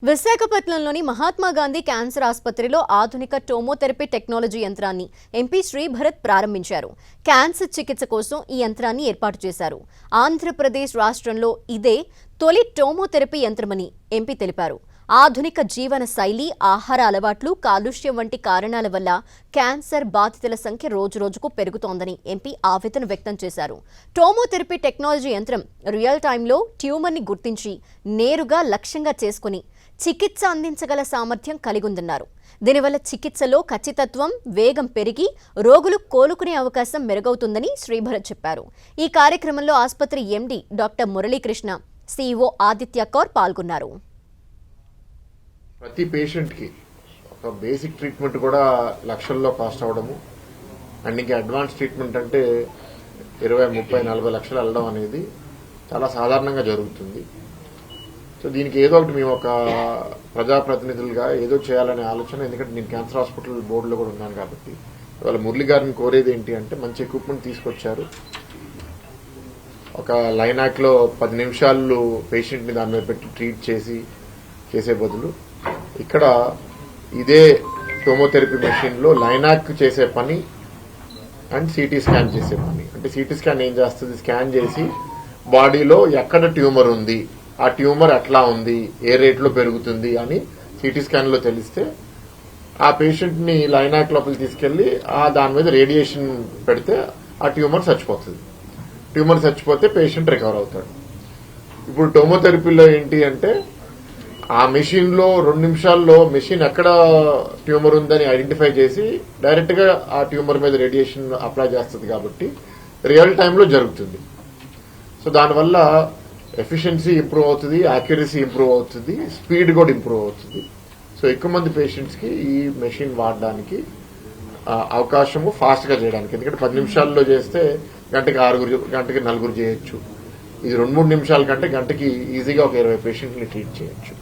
విశాఖపట్నంలోని మహాత్మా గాంధీ క్యాన్సర్ ఆసుపత్రిలో ఆధునిక టోమోథెరపీ టెక్నాలజీ యంత్రాన్ని ఎంపీ శ్రీభరత్ ప్రారంభించారు. క్యాన్సర్ చికిత్స కోసం ఈ యంత్రాన్ని ఏర్పాటు చేశారు. ఆంధ్రప్రదేశ్ రాష్ట్రంలో ఇదే తొలి టోమోథెరపీ యంత్రమని ఎంపీ తెలిపారు. ఆధునిక జీవన శైలి, ఆహార అలవాట్లు, కాలుష్యం వంటి కారణాల వల్ల క్యాన్సర్ బాధితుల సంఖ్య రోజురోజుకు పెరుగుతోందని ఎంపీ ఆవేదన వ్యక్తం చేశారు. టోమోథెరపీ టెక్నాలజీ యంత్రం రియల్ టైంలో ట్యూమర్ని గుర్తించి నేరుగా లక్ష్యంగా చేసుకుని చికిత్స అందించగల సామర్థ్యం కలిగుందన్నారు. దీనివల్ల చికిత్సలో ఖచ్చితత్వం, వేగం పెరిగి రోగులు కోలుకునే అవకాశం మెరుగవుతుందని శ్రీభరత్ చెప్పారు. ఈ కార్యక్రమంలో ఆసుపత్రి MD doctor Muralikrishna, CEO Aditya Kaur పాల్గొన్నారు. ప్రతి పేషెంట్కి ఒక బేసిక్ ట్రీట్మెంట్ కూడా లక్షల్లో కాస్ట్ అవ్వడము, అండ్ ఇంకా అడ్వాన్స్ ట్రీట్మెంట్ అంటే 20, 30, 40 లక్షలు వెళ్ళడం అనేది చాలా సాధారణంగా జరుగుతుంది. సో దీనికి ఏదో ఒకటి మేము ఒక ప్రజాప్రతినిధులుగా ఏదో చేయాలనే ఆలోచన, ఎందుకంటే నేను క్యాన్సర్ హాస్పిటల్ బోర్డులో కూడా ఉన్నాను కాబట్టి ఇవాళ మురళి గారిని కోరేది ఏంటి అంటే మంచి ఎక్విప్మెంట్ తీసుకొచ్చారు. ఒక లైనాక్లో 10 నిమిషాలు పేషెంట్ని దాని మీద పెట్టి ట్రీట్ చేసే బదులు ఇక్కడ ఇదే టోమోథెరపీ మెషిన్లో లైనాక్ చేసే పని అండ్ సిటీ స్కాన్ చేసే పని. అంటే సిటీ స్కాన్ ఏం చేస్తుంది, స్కాన్ చేసి బాడీలో ఎక్కడ ట్యూమర్ ఉంది, ఆ ట్యూమర్ ఎట్లా ఉంది, ఏ రేట్లో పెరుగుతుంది అని సిటీ స్కాన్లో తెలిస్తే ఆ పేషెంట్ని లైనాక్ లోపలికి తీసుకెళ్లి దాని మీద రేడియేషన్ పెడితే ఆ ట్యూమర్ చచ్చిపోతుంది. ట్యూమర్ చచ్చిపోతే పేషెంట్ రికవర్ అవుతాడు. ఇప్పుడు టోమోథెరపీలో ఏంటి అంటే ఆ మెషిన్ లో 2 నిమిషాల్లో మెషిన్ ఎక్కడ ట్యూమర్ ఉందని ఐడెంటిఫై చేసి డైరెక్ట్ గా ఆ ట్యూమర్ మీద రేడియేషన్ అప్లై చేస్తుంది కాబట్టి రియల్ టైంలో జరుగుతుంది. సో దానివల్ల ఎఫిషియన్సీ ఇంప్రూవ్ అవుతుంది, యాక్యురసీ ఇంప్రూవ్ అవుతుంది, స్పీడ్ కూడా ఇంప్రూవ్ అవుతుంది. సో ఎక్కువ మంది పేషెంట్స్ కి ఈ మెషిన్ వాడడానికి అవకాశము ఫాస్ట్ గా చేయడానికి. ఎందుకంటే 10 నిమిషాల్లో చేస్తే గంటకి 6, గంటకి 4 చేయొచ్చు. ఇది 2-3 నిమిషాల కంటే గంటకి ఈజీగా ఒక 20 పేషెంట్ని ట్రీట్ చేయొచ్చు.